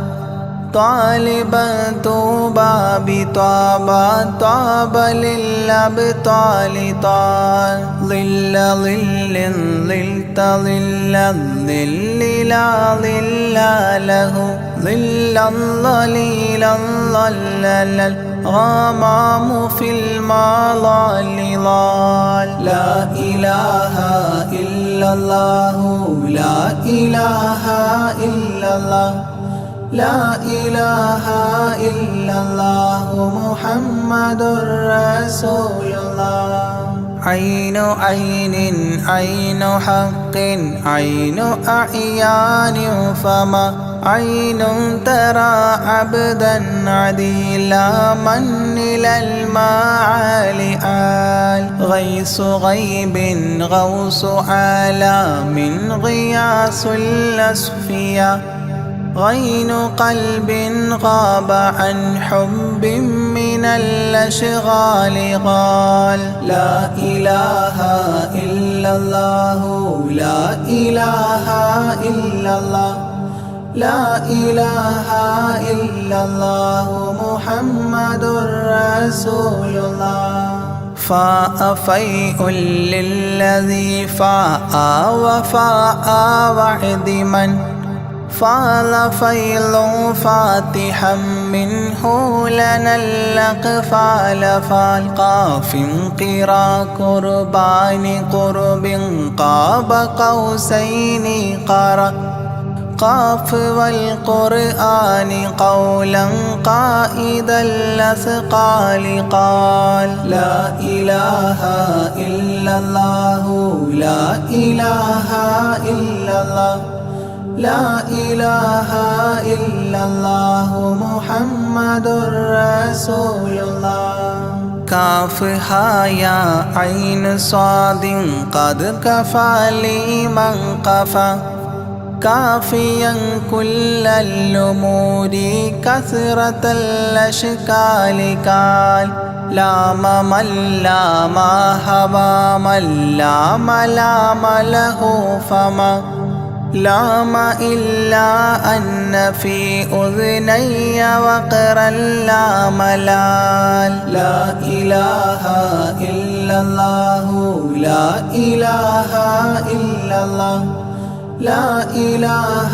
طالبا طوبى بطابى طاب للأبطال طال. ظل ظل ظلت ظل الظل لا ظل له ظلا ظليلا ظلل الغمام في المظال ضال. لا إله إلا الله لا إله إلا الله لا إله إلا الله محمد رسول الله. عين عين عين حق عين أعيان فما عين ترى عبدا عديلا من إلى المعالي آل. غيث غيب غوث عالم غياث الأصفياء غين قلب غاب عن حب من الأشغال قال. لا إله إلا الله لا إله إلا الله لا إله إلا الله محمد رسول الله. فاء فيء للذي فاء وفاء وعد من فاض فيض فاتحا منه لنا الأقفال فالقاف قرا قربان قرب قاب قوسين قرا قاف والقرآن قولا قائد الأثقال قال. لا إله إلا الله لا إله إلا الله لا إله إلا الله محمد رسول الله. كافها يا عين صاد قد كفى لي من قفى كافيا كل الأمور كثرة الأشكال قال. لام من لام هوى من لام لام له فما لام إلا أن في أذني وقرا لا ملال. لا إله إلا الله لا إله إلا الله لا إله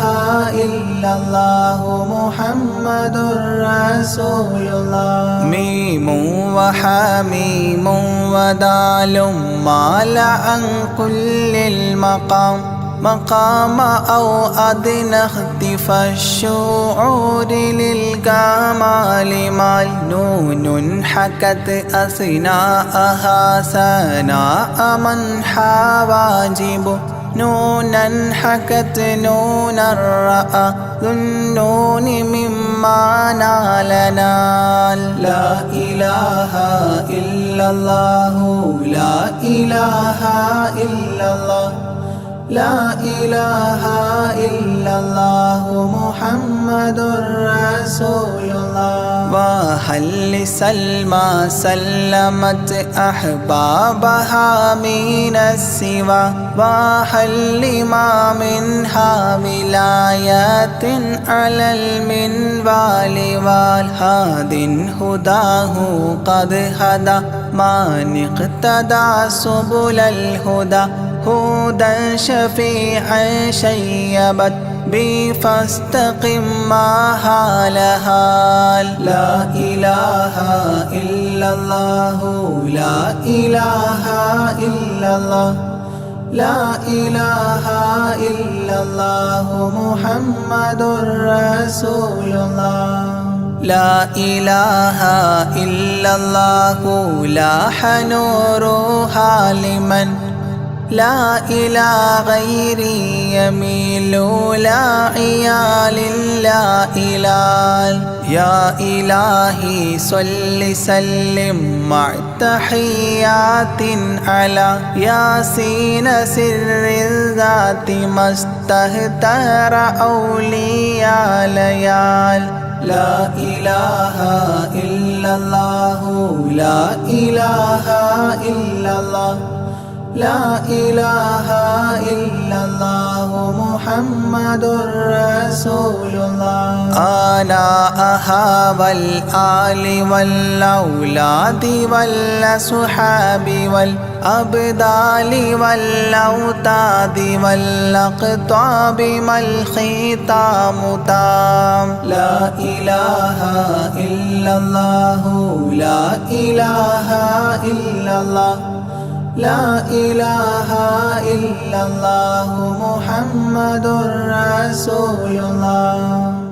إلا الله محمد رسول الله. ميم وحميم ودال مال عن كل المقام مقام أو أدنى اختفى الشعور للكمال مال. نون حكت أثناءها ثناء من حواجب نونا حكت نونا رأى ذو النون مما نال نال. لا إله إلا الله لا إله إلا الله لا إله إلا الله محمد رسول الله. وهل سلمى سلمت أحبابها من السوى وهل لما منها ولايات على المنوال والهاد هداه قد هدى من اقتدى سبل الهدى هدى شفيعا شيبت بي فاستقم ما هال هال. لا إله إلا الله لا إله إلا الله لا إله إلا الله محمد رسول الله. لا إله إلا الله لاح نورها لمن لا إلى غيري يميل لا عيال لا إلال. يا إلهي صل سلم مع تحيات على ياسين سر الذات ما استهتر أولياء ليال لا إله إلا الله لا إله إلا الله لا إله إلا الله محمد رسول الله آناءها والآل والأولاد والأصحاب والأبدال والأوتاد والأقطاب ما الختام تام لا إله إلا الله لا إله إلا الله لا إله إلا الله محمد رسول الله